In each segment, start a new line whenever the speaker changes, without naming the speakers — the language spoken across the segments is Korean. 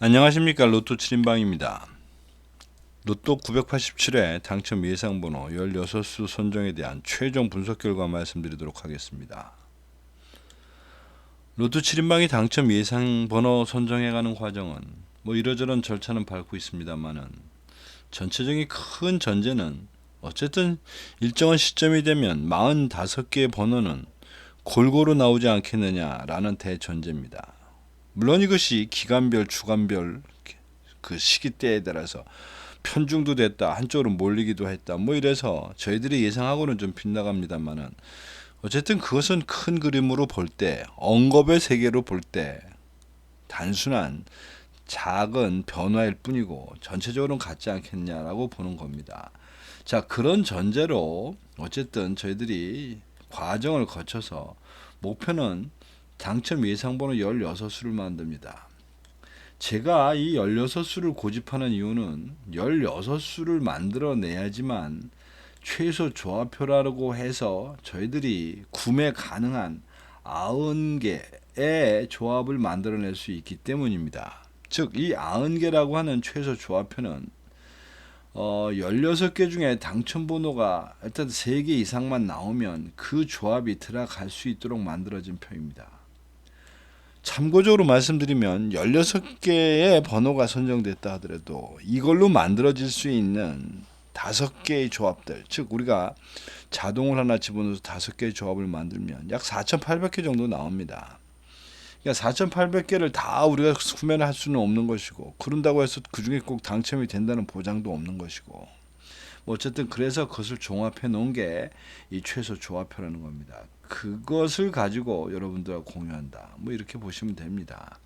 안녕하십니까. 로또 7인방입니다. 로또 987회 당첨 예상번호 16수 선정에 대한 최종 분석 결과 말씀드리도록 하겠습니다. 로또 7인방이 당첨 예상번호 선정해가는 과정은 이러저런 절차는 밟고 있습니다만은 전체적인 큰 전제는 어쨌든 일정한 시점이 되면 45개의 번호는 골고루 나오지 않겠느냐라는 대전제입니다. 물론 이것이 기간별, 주간별 그 시기대에 따라서 편중도 됐다, 한쪽으로 몰리기도 했다, 이래서 저희들이 예상하고는 좀 빗나갑니다만은 어쨌든 그것은 큰 그림으로 볼 때, 언급의 세계로 볼 때 단순한 작은 변화일 뿐이고 전체적으로는 같지 않겠냐라고 보는 겁니다. 자, 그런 전제로 어쨌든 저희들이 과정을 거쳐서 목표는 당첨 예상번호 16수를 만듭니다. 제가 이 16수를 고집하는 이유는 16수를 만들어내야지만 최소 조합표라고 해서 저희들이 구매 가능한 90개의 조합을 만들어낼 수 있기 때문입니다. 즉, 이 90개라고 하는 최소 조합표는 16개 중에 당첨번호가 일단 3개 이상만 나오면 그 조합이 들어갈 수 있도록 만들어진 표입니다. 참고적으로 말씀드리면 16개의 번호가 선정됐다 하더라도 이걸로 만들어질 수 있는 5개의 조합들, 즉 우리가 자동을 하나 집어넣어서 5개의 조합을 만들면 약 4,800개 정도 나옵니다. 그러니까 4,800개를 다 우리가 구매를 할 수는 없는 것이고, 그런다고 해서 그 중에 꼭 당첨이 된다는 보장도 없는 것이고, 어쨌든 그래서 그것을 종합해 놓은 게 이 최소 조합표라는 겁니다. 그것을 가지고 여러분들과 공유한다. 이렇게 보시면 됩니다.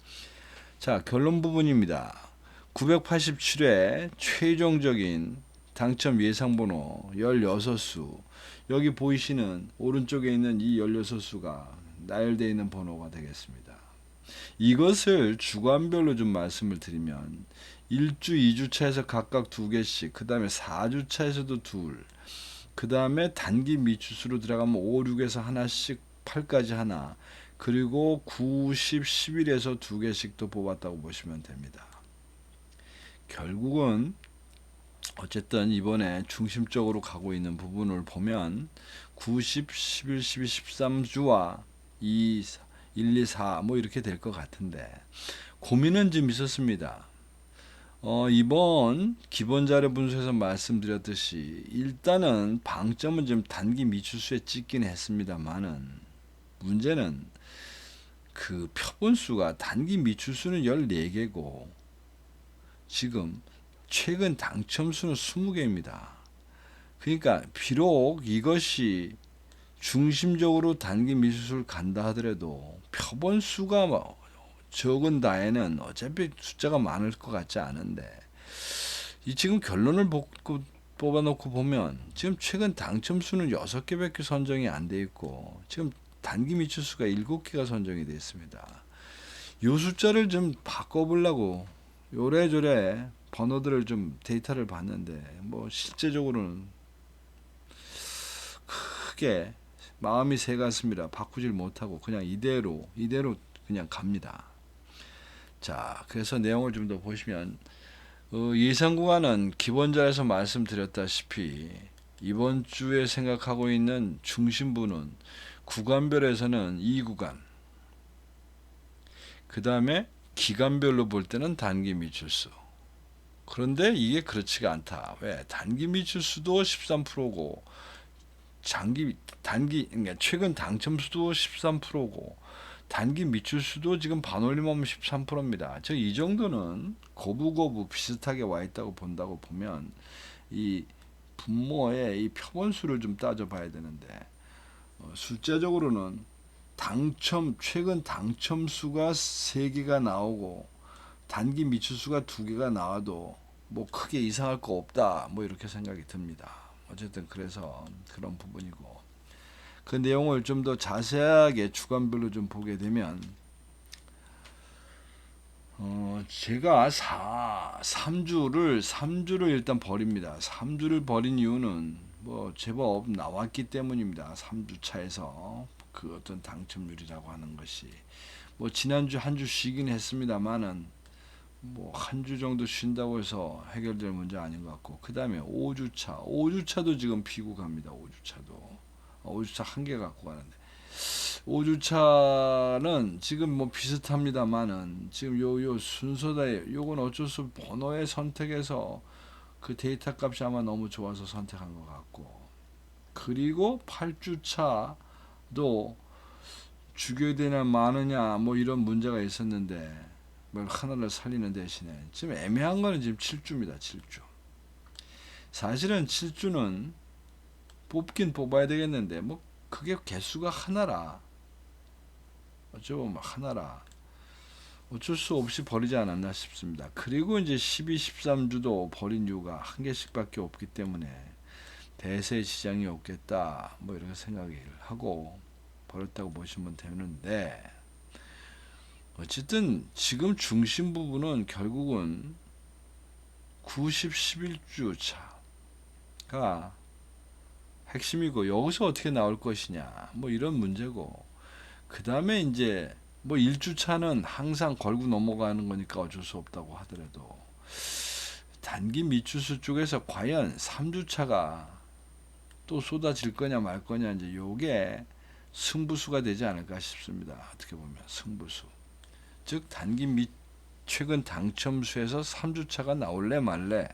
자, 결론 부분입니다. 987회 최종적인 당첨 예상번호 16수. 여기 보이시는 오른쪽에 있는 이 16수가 나열되어 있는 번호가 되겠습니다. 이것을 주간별로 좀 말씀을 드리면 1주, 2주차에서 각각 2개씩, 그 다음에 4주차에서도 둘, 그 다음에 단기 미추수로 들어가면 5, 6에서 하나씩 8까지 하나, 그리고 9, 10, 11에서 2개씩 또 뽑았다고 보시면 됩니다. 결국은 어쨌든 이번에 중심적으로 가고 있는 부분을 보면 9, 10, 11, 12, 13주와 2, 1, 2, 4 이렇게 될 것 같은데 고민은 좀 있었습니다. 이번 기본 자료 분석에서 말씀드렸듯이 일단은 방점은 좀 단기 미추수에 찍긴 했습니다만은 문제는 그 표본수가 단기 미추수는 14개고 지금 최근 당첨수는 20개입니다. 그러니까 비록 이것이 중심적으로 단기 미추수를 간다 하더라도 표본수가 적은 다에는 어차피 숫자가 많을 것 같지 않은데 이 지금 결론을 뽑아놓고 보면 지금 최근 당첨수는 6개밖에 선정이 안 돼 있고 지금 단기 미추수가 7개가 선정이 되어 있습니다. 이 숫자를 좀 바꿔보려고 요래저래 번호들을 좀 데이터를 봤는데 실제적으로는 크게 마음이 새갔습니다. 바꾸질 못하고 그냥 이대로 그냥 갑니다. 자, 그래서 내용을 좀 더 보시면 예상 구간은 기본자에서 말씀드렸다시피 이번 주에 생각하고 있는 중심부는 구간별에서는 2구간, 그 다음에 기간별로 볼 때는 단기 미추수. 그런데 이게 그렇지가 않다. 왜? 단기 미추수도 13%고 그러니까 최근 당첨수도 13%고 단기 미추수도 지금 반올림하면 13%입니다. 즉 이 정도는 거부거부 비슷하게 와 있다고 본다고 보면 이 분모의 이 표본수를 좀 따져봐야 되는데 숫자적으로는 최근 당첨수가 3개가 나오고 단기 미추수가 2개가 나와도 크게 이상할 거 없다 이렇게 생각이 듭니다. 어쨌든 그래서 그런 부분이고 그 내용을 좀 더 자세하게 주간별로 좀 보게 되면 제가 3주를 일단 버립니다. 3주를 버린 이유는 제법 나왔기 때문입니다. 3주 차에서 그 어떤 당첨률이라고 하는 것이 지난주 한 주 쉬긴 했습니다만은 뭐 한 주 정도 쉰다고 해서 해결될 문제 아닌 것 같고, 그 다음에 5주차도 지금 피고 갑니다. 5주차 한 개 갖고 가는데, 5주차는 지금 뭐 비슷합니다만은 지금 요 순서다. 요건 어쩔 수 없이 번호의 선택에서 그 데이터 값이 아마 너무 좋아서 선택한 것 같고, 그리고 8주차도 죽여야 되냐 마느냐 뭐 이런 문제가 있었는데, 뭘 하나를 살리는 대신에 지금 애매한 거는 지금 7주입니다. 7주. 사실은 7주는 뽑긴 뽑아야 되겠는데, 뭐 그게 개수가 하나라, 어쩌면 하나라 어쩔 수 없이 버리지 않았나 싶습니다. 그리고 이제 12, 13주도 버린 이유가 한 개씩밖에 없기 때문에 대세 지장이 없겠다, 뭐 이렇게 생각을 하고 버렸다고 보시면 되는데, 어쨌든 지금 중심 부분은 결국은 90, 11주 차가 핵심이고, 여기서 어떻게 나올 것이냐 뭐 이런 문제고, 그 다음에 이제 뭐 1주 차는 항상 걸고 넘어가는 거니까 어쩔 수 없다고 하더라도, 단기 미추수 쪽에서 과연 3주 차가 또 쏟아질 거냐 말 거냐, 이제 요게 승부수가 되지 않을까 싶습니다. 어떻게 보면 승부수, 즉 단기 최근 당첨수에서 3주차가 나올래 말래,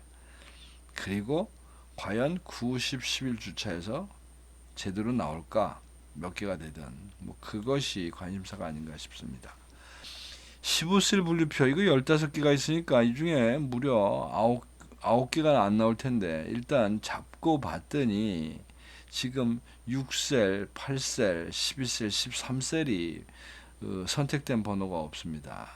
그리고 과연 9, 10, 11주차에서 제대로 나올까, 몇 개가 되든 뭐 그것이 관심사가 아닌가 싶습니다. 15셀 분류표 이거 15개가 있으니까 이 중에 무려 9개가 안 나올 텐데, 일단 잡고 봤더니 지금 6셀, 8셀, 12셀, 13셀이 선택된 번호가 없습니다.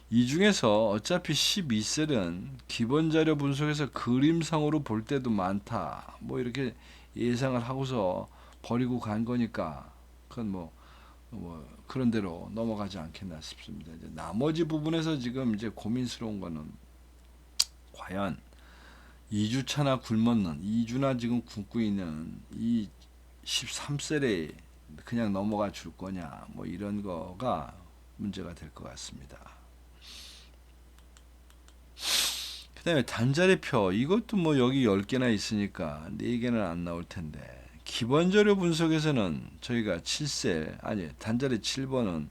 이 중에서 어차피 12셀은 기본 자료 분석에서 그림상으로 볼 때도 많다, 뭐 이렇게 예상을 하고서 버리고 간 거니까, 그건 뭐 그런 대로 넘어가지 않겠나 싶습니다. 이제 나머지 부분에서 지금 이제 고민스러운 거는, 과연 2주차나 굶었는, 2주나 지금 굶고 있는 이 13셀에 그냥 넘어가 줄 거냐, 뭐 이런 거가 문제가 될 것 같습니다. 그 다음에 단자리표, 이것도 뭐 여기 10개나 있으니까 4개는 안 나올 텐데, 기본 자료 분석에서는 저희가 7셀, 아니 단자리 7번은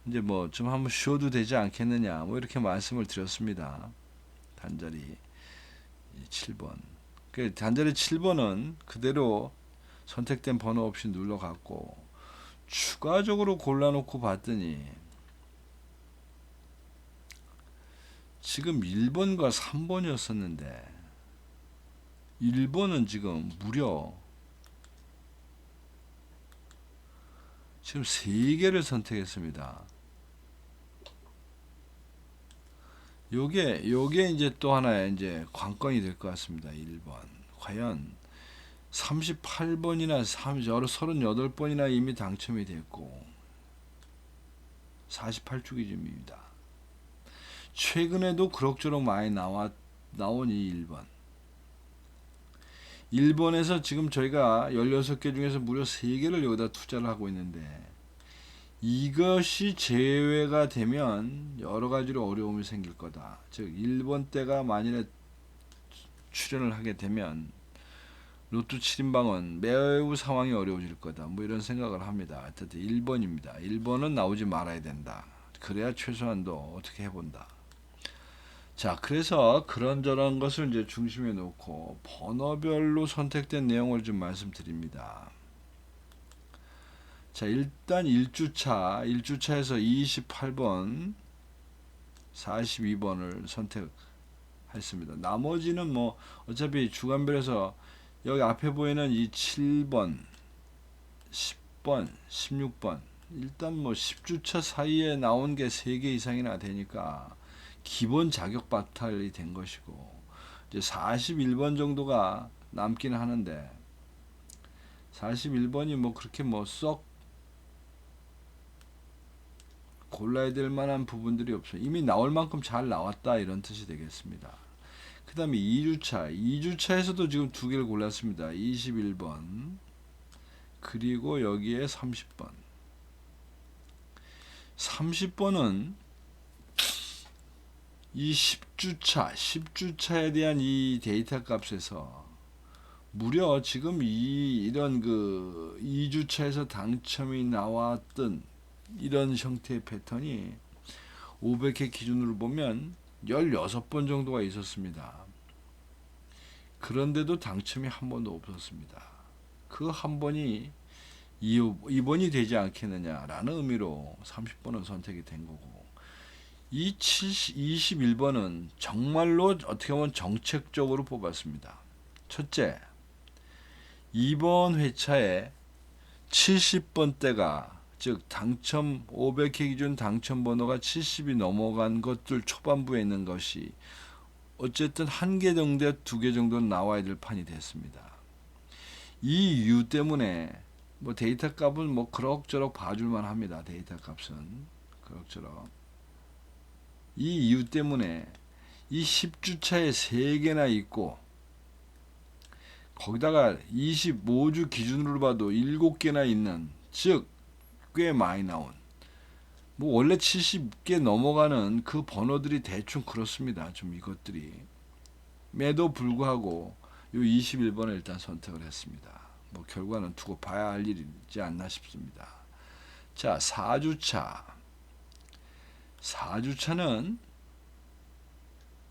이제 뭐 좀 한번 쉬어도 되지 않겠느냐, 뭐 이렇게 말씀을 드렸습니다. 단자리 7번. 그 단자리 7번은 그대로 선택된 번호 없이 눌러갖고 추가적으로 골라놓고 봤더니, 지금 1번과 3번이었었는데 1번은 지금 무려 지금 3개를 선택했습니다. 요게 이제 또 하나의 이제 관건이 될 것 같습니다. 1번. 과연 38번이나 38번이나 이미 당첨이 됐고 48주 기준입니다. 최근에도 그럭저럭 많이 나온 이 1번. 1번에서 지금 저희가 16개 중에서 무려 3개를 여기다 투자를 하고 있는데, 이것이 제외가 되면 여러 가지로 어려움이 생길 거다. 즉 1번 때가 만일에 출연을 하게 되면 로또 7인방은 매우 상황이 어려워질 거다, 뭐 이런 생각을 합니다. 어쨌든 1번입니다. 1번은 나오지 말아야 된다. 그래야 최소한도 어떻게 해본다. 자, 그래서 그런저런 것을 이제 중심에 놓고 번호별로 선택된 내용을 좀 말씀드립니다. 자, 일단 1주차에서 28번, 42번을 선택했습니다. 나머지는 뭐 어차피 주간별에서 여기 앞에 보이는 이 7번, 10번, 16번, 일단 뭐 10주차 사이에 나온 게 3개 이상이나 되니까 기본 자격 바탈이 된 것이고, 이제 41번 정도가 남기는 하는데 41번이 뭐 그렇게 뭐 썩 골라야 될 만한 부분들이 없어요. 이미 나올 만큼 잘 나왔다, 이런 뜻이 되겠습니다. 그 다음에 2주차에서도 지금 2개를 골랐습니다. 21번 그리고 여기에 30번. 30번은 이 10주차에 대한 이 데이터 값에서 무려 지금 이런 그 2주차에서 당첨이 나왔던 이런 형태의 패턴이 500회 기준으로 보면 16번 정도가 있었습니다. 그런데도 당첨이 한 번도 없었습니다. 그 한 번이 2번이 되지 않겠느냐라는 의미로 30번은 선택이 된 거고, 이 21번은 정말로 어떻게 보면 정책적으로 뽑았습니다. 첫째, 이번 회차에 70번대가, 즉 당첨 500회 기준 당첨 번호가 70이 넘어간 것들 초반부에 있는 것이 어쨌든 한 개 정도, 두 개 정도는 나와야 될 판이 됐습니다. 이 이유 때문에 뭐 데이터 값은 뭐 그럭저럭 봐줄만 합니다. 데이터 값은 그럭저럭. 이 이유 때문에 이 10주차에 3개나 있고, 거기다가 25주 기준으로 봐도 7개나 있는, 즉 꽤 많이 나온, 뭐 원래 70개 넘어가는 그 번호들이 대충 그렇습니다. 좀 이것들이 매도 불구하고 요 21번을 일단 선택을 했습니다. 뭐 결과는 두고 봐야 할 일이지 않나 싶습니다. 자, 4주차는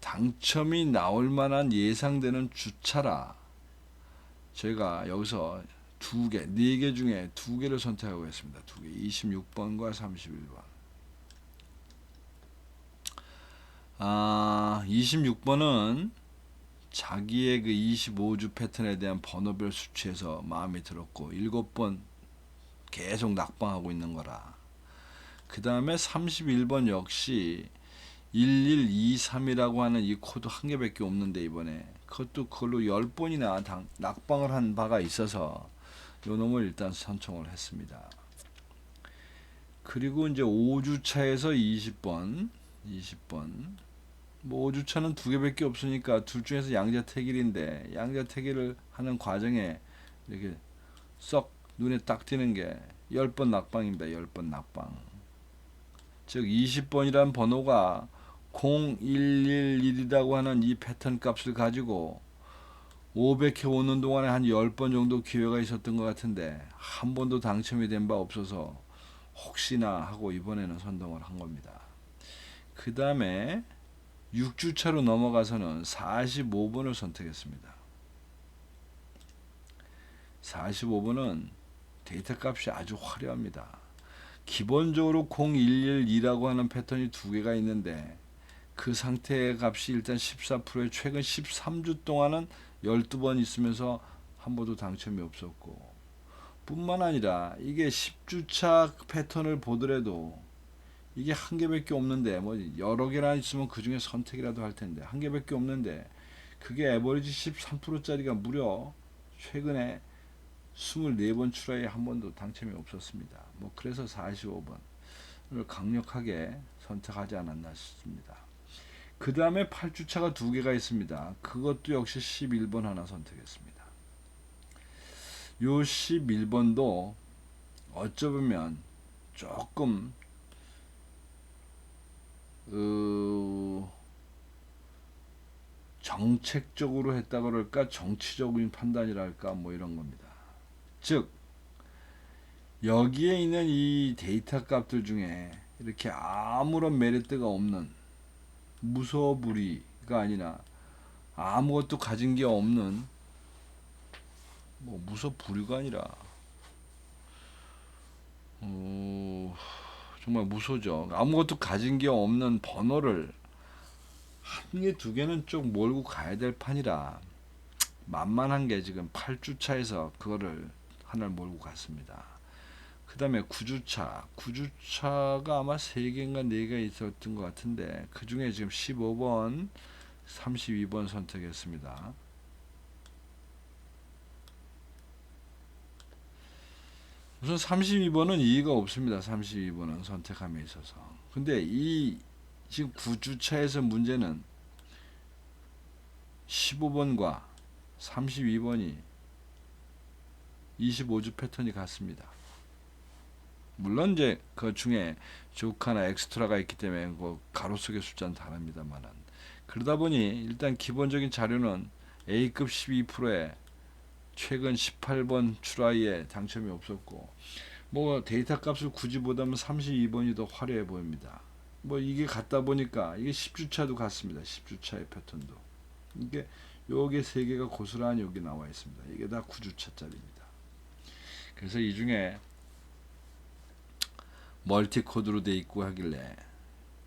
당첨이 나올 만한 예상되는 주차라 저희가 여기서 네 개 중에 2개를 선택하고 있습니다. 2개, 26번과 31번. 26번은 자기의 그 25주 패턴에 대한 번호별 수치에서 마음에 들었고 7번 계속 낙방하고 있는 거라. 그 다음에 31번 역시 1123이라고 하는 이 코드 한 개밖에 없는데 이번에 그걸로 10번이나 낙방을 한 바가 있어서 요 놈을 일단 선청을 했습니다. 그리고 이제 5주차에서 20번 뭐 5주차는 2개밖에 없으니까 둘 중에서 양자택일인데, 양자택일을 하는 과정에 이렇게 썩 눈에 딱 띄는 게 10번 낙방입니다. 10번 낙방. 즉 20번이란 번호가 0111이라고 하는 이 패턴 값을 가지고 500회 오는 동안에 한 10번 정도 기회가 있었던 것 같은데 한 번도 당첨이 된 바 없어서 혹시나 하고 이번에는 선동을 한 겁니다. 그 다음에 6주차로 넘어가서는 45번을 선택했습니다. 45번은 데이터 값이 아주 화려합니다. 기본적으로 0112라고 하는 패턴이 2개가 있는데 그 상태의 값이 일단 14%에 최근 13주 동안은 12번 있으면서 한 번도 당첨이 없었고, 뿐만 아니라 이게 10주차 패턴을 보더라도 이게 한 개밖에 없는데, 뭐 여러 개나 있으면 그 중에 선택이라도 할 텐데 한 개밖에 없는데 그게 에버리지 13%짜리가 무려 최근에 24번 출하에 한 번도 당첨이 없었습니다. 뭐 그래서 45번을 강력하게 선택하지 않았나 싶습니다. 그 다음에 8주차가 2개가 있습니다. 그것도 역시 11번 하나 선택했습니다. 요 11번도 어쩌면 조금 정책적으로 했다 그럴까, 정치적인 판단이랄까, 뭐 이런 겁니다. 즉 여기에 있는 이 데이터 값들 중에 이렇게 아무런 메리트가 없는, 무소불위가 아니라 아무것도 가진 게 없는, 뭐 무소불위가 아니라 정말 무소죠. 아무것도 가진 게 없는 번호를 한 개, 2개는 좀 몰고 가야 될 판이라 만만한 게 지금 8주차에서 그거를 하나를 몰고 갔습니다. 그 다음에 9주차가 아마 3개인가 4개 있었던 것 같은데 그 중에 지금 15번, 32번 선택했습니다. 우선 32번은 이의가 없습니다. 32번은 선택함에 있어서. 근데 이 지금 9주차에서 문제는 15번과 32번이 25주 패턴이 같습니다. 물론 이제 그 중에 조카나 엑스트라가 있기 때문에 그 가로수의 숫자는 다릅니다만은, 그러다 보니 일단 기본적인 자료는 A급 12%에 최근 18번 출하에 당첨이 없었고, 뭐 데이터 값을 굳이 보다면 32번이 더 화려해 보입니다. 뭐 이게 같다 보니까 이게 10주차도 같습니다. 10주차의 패턴도 이게 요게 세 개가 고스란히 여기 나와 있습니다. 이게 다 9주차짜리입니다. 그래서 이 중에 멀티 코드로 돼 있고 하길래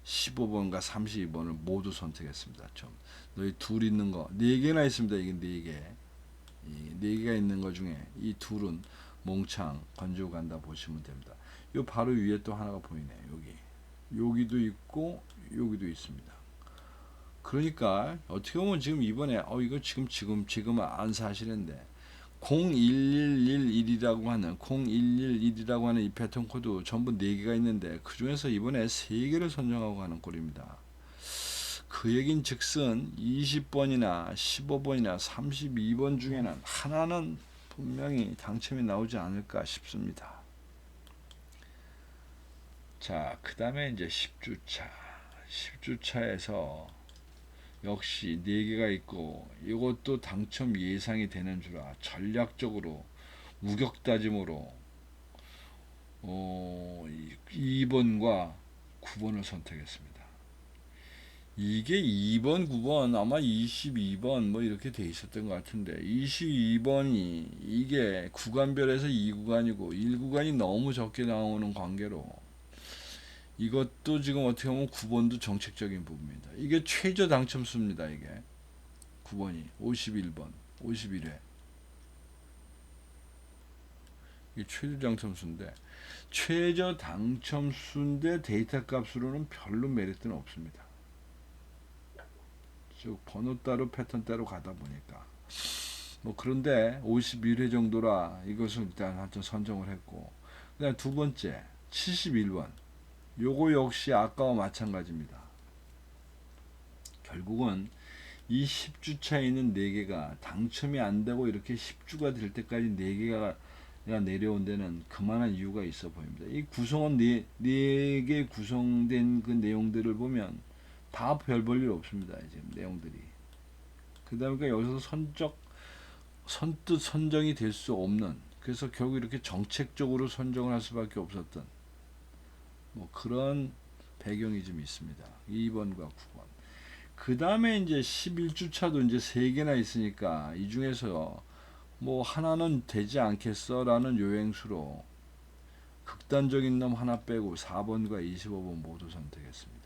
15번과 32번을 모두 선택했습니다. 좀 너희 둘 있는 거 네 개나 있습니다. 이게 네 개. 이 네 개가 있는 거 중에 이 둘은 몽창 건지고 간다 보시면 됩니다. 요 바로 위에 또 하나가 보이네요. 여기도 있고 여기도 있습니다. 그러니까 어떻게 보면 지금 이번에 이거 지금 안 사실인데 0111이라고 하는 이 패턴 코드 전부 4개가 있는데 그 중에서 이번에 3개를 선정하고 가는 꼴입니다. 그 얘긴 즉슨 20번이나 15번이나 32번 중에는 하나는 분명히 당첨이 나오지 않을까 싶습니다. 자, 그 다음에 이제 10주차. 10주차에서 역시 4개가 있고 이것도 당첨 예상이 되는 줄아 전략적으로 우격다짐으로 2번과 9번을 선택했습니다. 이게 2번, 9번 아마 22번 뭐 이렇게 돼 있었던 것 같은데 22번이 이게 구간별에서 2구간이고 1구간이 너무 적게 나오는 관계로 이것도 지금 어떻게 보면 9번도 정책적인 부분입니다. 이게 최저 당첨수입니다. 이게 9번이 51번 51회 이게 최저 당첨수인데 최저 당첨수인데 데이터 값으로는 별로 메리트는 없습니다. 즉 번호 따로 패턴 따로 가다 보니까 뭐 그런데 51회 정도라 이것을 일단 하여튼 선정을 했고, 그 다음 두 번째 71번 요거 역시 아까와 마찬가지입니다. 결국은 이 10주차에 있는 4개가 당첨이 안 되고 이렇게 10주가 될 때까지 4개가 내려온 데는 그만한 이유가 있어 보입니다. 이 구성원 4개 구성된 그 내용들을 보면 다 별 볼 일 없습니다. 지금 내용들이. 그다음에 여기서 선뜻 선정이 될 수 없는, 그래서 결국 이렇게 정책적으로 선정을 할 수밖에 없었던 뭐 그런 배경이 좀 있습니다. 2번과 9번. 그 다음에 이제 11주차도 이제 3개나 있으니까 이 중에서 뭐 하나는 되지 않겠어 라는 요행수로 극단적인 놈 하나 빼고 4번과 25번 모두 선택했습니다.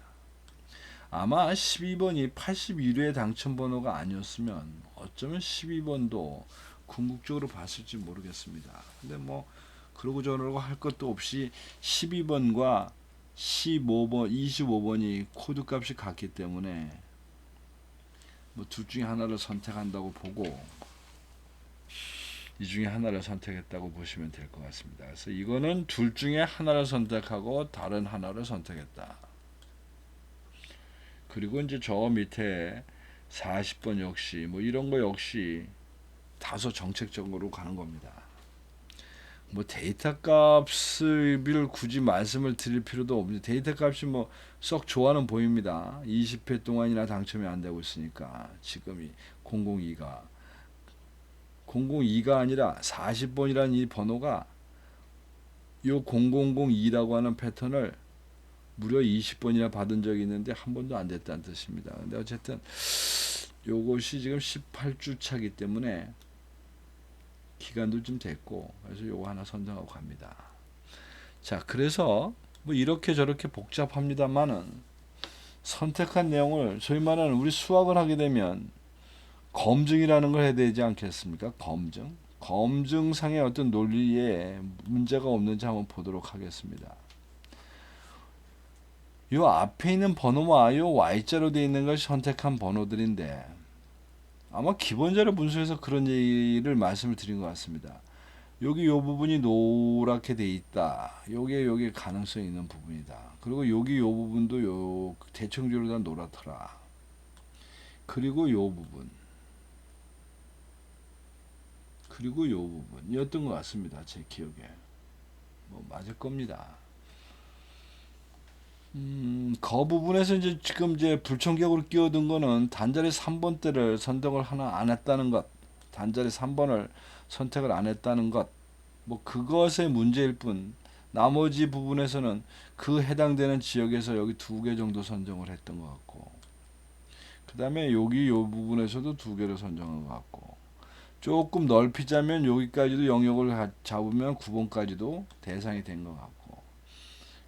아마 12번이 81회 당첨번호가 아니었으면 어쩌면 12번도 궁극적으로 봤을지 모르겠습니다. 근데 뭐 그러고 저러고 할 것도 없이 12번과 15번, 25번이 코드 값이 같기 때문에 뭐 둘 중에 하나를 선택한다고 보고 이 중에 하나를 선택했다고 보시면 될 것 같습니다. 그래서 이거는 둘 중에 하나를 선택하고 다른 하나를 선택했다. 그리고 이제 저 밑에 40번 역시 뭐 이런 거 역시 다소 정책적으로 가는 겁니다. 뭐 데이터 값을 굳이 말씀을 드릴 필요도 없는데 데이터 값이 뭐 썩 좋아는 보입니다. 20회 동안이나 당첨이 안 되고 있으니까 지금이 002가 아니라 40번이라는 이 번호가 요 0002라고 하는 패턴을 무려 20번이나 받은 적이 있는데 한 번도 안 됐다는 뜻입니다. 근데 어쨌든 요것이 지금 18주 차기 때문에 기간도 좀 됐고 그래서 요거 하나 선정하고 갑니다. 자, 그래서 뭐 이렇게 저렇게 복잡합니다만은 선택한 내용을 소위 말하는 우리 수학을 하게 되면 검증이라는 걸 해야 되지 않겠습니까? 검증상의 어떤 논리에 문제가 없는지 한번 보도록 하겠습니다. 요 앞에 있는 번호와 요 Y자로 되어 있는 것이 선택한 번호들인데 아마 기본자료 문서에서 그런 얘기를 말씀을 드린 것 같습니다. 여기 요 부분이 노랗게 돼 있다. 요게 가능성이 있는 부분이다. 그리고 여기 요 부분도 요 대청적으로 다 노랗더라. 그리고 요 부분. 그리고 요 부분이었던 것 같습니다. 제 기억에. 뭐 맞을 겁니다. 그 부분에서 이제 지금 이제 불청객으로 끼어든 거는 단자리 3번대를 선택을 하나 안 했다는 것, 단자리 3번을 선택을 안 했다는 것, 뭐 그것의 문제일 뿐, 나머지 부분에서는 그 해당되는 지역에서 여기 두 개 정도 선정을 했던 것 같고, 그 다음에 여기 요 부분에서도 두 개를 선정한 것 같고, 조금 넓히자면 여기까지도 영역을 잡으면 9번까지도 대상이 된 것 같고,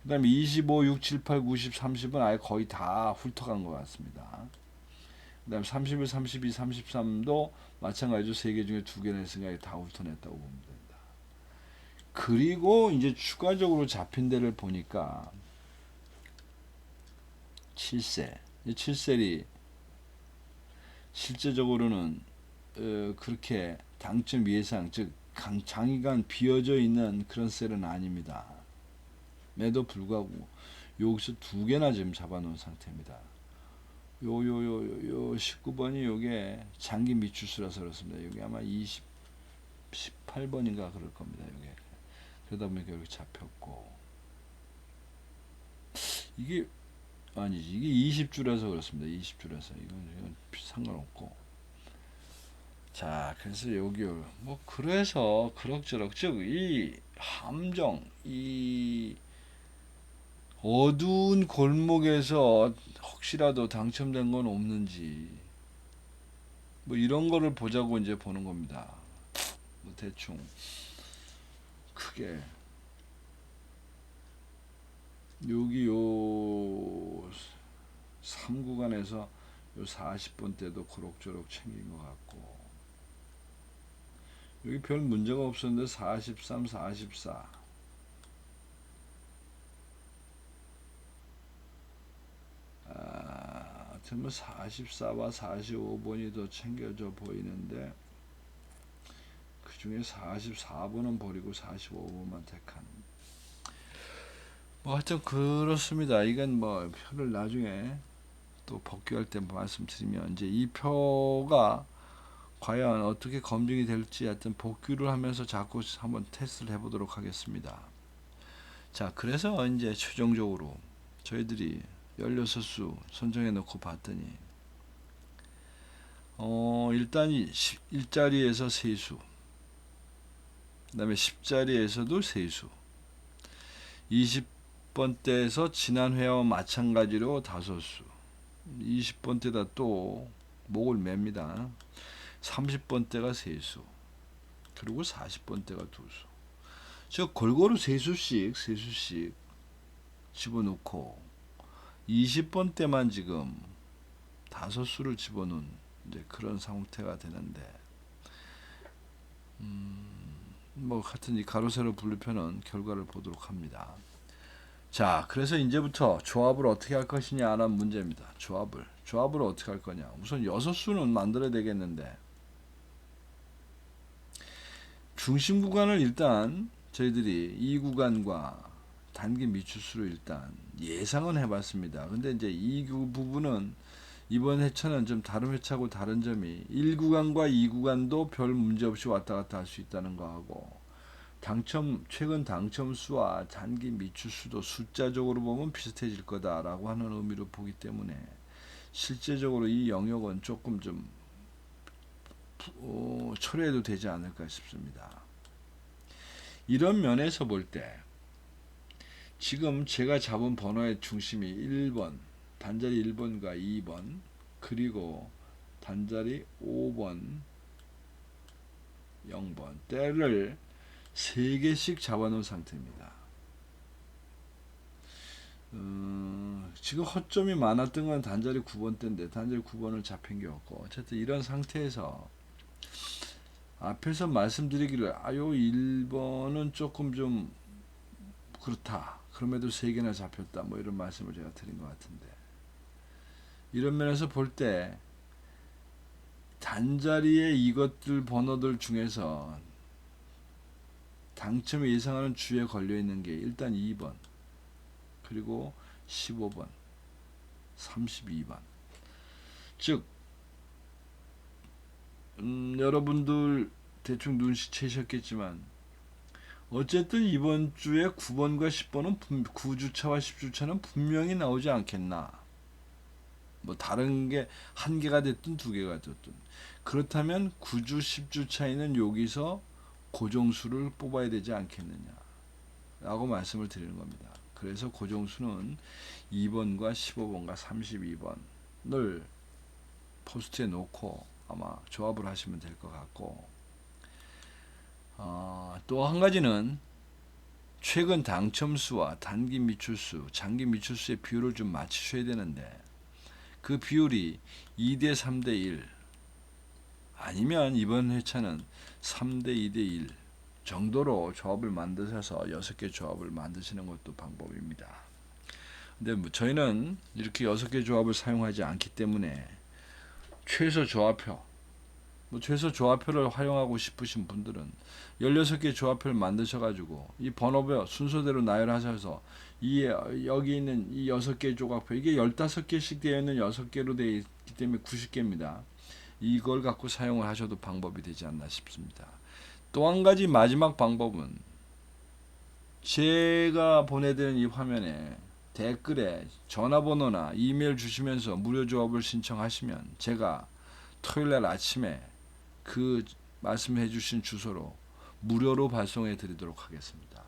그 다음에 25, 6, 7, 8, 9, 10, 30은 아예 거의 다 훑어간 것 같습니다. 그 다음에 31, 32, 33도 마찬가지로 세 개 중에 두 개는 생각이 다 훑어냈다고 보면 됩니다. 그리고 이제 추가적으로 잡힌 데를 보니까 7셀, 7셀이 실제적으로는 그렇게 당점 예상, 즉 장기간 비어져 있는 그런 셀은 아닙니다. 에도 불구하고 여기서 두 개나 지금 잡아놓은 상태입니다. 요 19번이 요게 장기 미추수라서 그렇습니다. 여기 아마 18번인가 그럴 겁니다. 요게 그러다 보니까 이렇게 잡혔고, 이게 아니지, 이게 20주라서 그렇습니다. 20주라서 이건 상관없고. 자, 그래서 여기 뭐 그래서 그럭저럭, 즉 이 함정, 이 어두운 골목에서 혹시라도 당첨된 건 없는지 뭐 이런 거를 보자고 이제 보는 겁니다. 뭐 대충 크게 여기 요 3구간에서 요 40번 때도 그럭저럭 챙긴 것 같고, 여기 별 문제가 없었는데 43, 44 하여튼 뭐 44와 45번이 더 챙겨져 보이는데 그 중에 44번은 버리고 45번만 택한, 뭐 하여튼 그렇습니다. 이건 뭐 표를 나중에 또 복귀할 때 말씀드리면, 이제 이 표가 과연 어떻게 검증이 될지 하여튼 복귀를 하면서 자꾸 한번 테스트를 해보도록 하겠습니다. 자, 그래서 이제 최종적으로 저희들이 16수 선정해 놓고 봤더니 일단 1자리에서 세수, 그 다음에 10자리에서도 세수, 20번대에서 지난 회와 마찬가지로 다소수, 20번대다 또 목을 맵니다. 30번대가 세수, 그리고 40번대가 두수. 즉 골고루 세수씩 집어넣고 20번대만 지금 다소수를 집어넣은 이제 그런 상태가 되는데, 뭐 같은 이 가로 세로 분류표는 결과를 보도록 합니다. 자, 그래서 이제부터 조합을 어떻게 할 것이냐라는 문제입니다. 조합을 어떻게 할 거냐. 우선 6수는 만들어야 되겠는데, 중심 구간을 일단 저희들이 이 구간과 단기 미추수로 일단 예상은 해봤습니다. 근데 이제 이 부분은 이번 회차는 좀 다른 회차고 다른 점이 1구간과 2구간도 별 문제 없이 왔다 갔다 할 수 있다는 거하고, 최근 당첨 수와 단기 미추수도 숫자적으로 보면 비슷해질 거다라고 하는 의미로 보기 때문에 실제적으로 이 영역은 조금 좀 초래해도 되지 않을까 싶습니다. 이런 면에서 볼 때 지금 제가 잡은 번호의 중심이 1번, 단자리 1번과 2번, 그리고 단자리 5번, 0번 때를 3개씩 잡아놓은 상태입니다. 지금 허점이 많았던 건 단자리 9번 때인데 단자리 9번을 잡힌 게 없고, 어쨌든 이런 상태에서 앞에서 말씀드리기를 요 1번은 조금 좀 그렇다, 그럼에도 3개나 잡혔다, 뭐 이런 말씀을 제가 드린 것 같은데, 이런 면에서 볼 때 단자리의 이것들 번호들 중에서 당첨을 예상하는 주에 걸려있는 게 일단 2번, 그리고 15번, 32번. 즉 여러분들 대충 눈치채셨겠지만 어쨌든 이번 주에 9번과 10번은 9주차와 10주차는 분명히 나오지 않겠나. 뭐 다른 게 한 개가 됐든 두 개가 됐든. 그렇다면 9주, 10주 차이는 여기서 고정수를 뽑아야 되지 않겠느냐 라고 말씀을 드리는 겁니다. 그래서 고정수는 2번과 15번과 32번을 포스트에 놓고 아마 조합을 하시면 될 것 같고, 또 한 가지는 최근 당첨수와 단기 미출수, 장기 미출수의 비율을 좀 맞추셔야 되는데, 그 비율이 2대 3대 1 아니면 이번 회차는 3대 2대 1 정도로 조합을 만드셔서 6개 조합을 만드시는 것도 방법입니다. 근데 뭐 저희는 이렇게 6개 조합을 사용하지 않기 때문에 최소 조합표, 최소 조합표를 활용하고 싶으신 분들은 16개 조합표를 만드셔가지고 이 번호표 순서대로 나열하셔서 여기 있는 이 6개 조각표, 이게 15개씩 되어 있는 6개로 되어 있기 때문에 90개입니다. 이걸 갖고 사용을 하셔도 방법이 되지 않나 싶습니다. 또 한 가지 마지막 방법은 제가 보내드린 이 화면에 댓글에 전화번호나 이메일 주시면서 무료 조합을 신청하시면 제가 토요일날 아침에 그 말씀해 주신 주소로 무료로 발송해 드리도록 하겠습니다.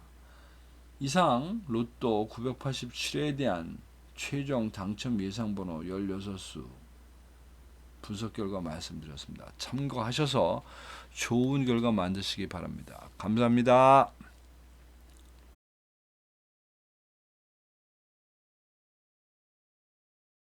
이상 로또 987회에 대한 최종 당첨 예상번호 16수 분석 결과 말씀드렸습니다. 참고하셔서 좋은 결과 만드시기 바랍니다. 감사합니다.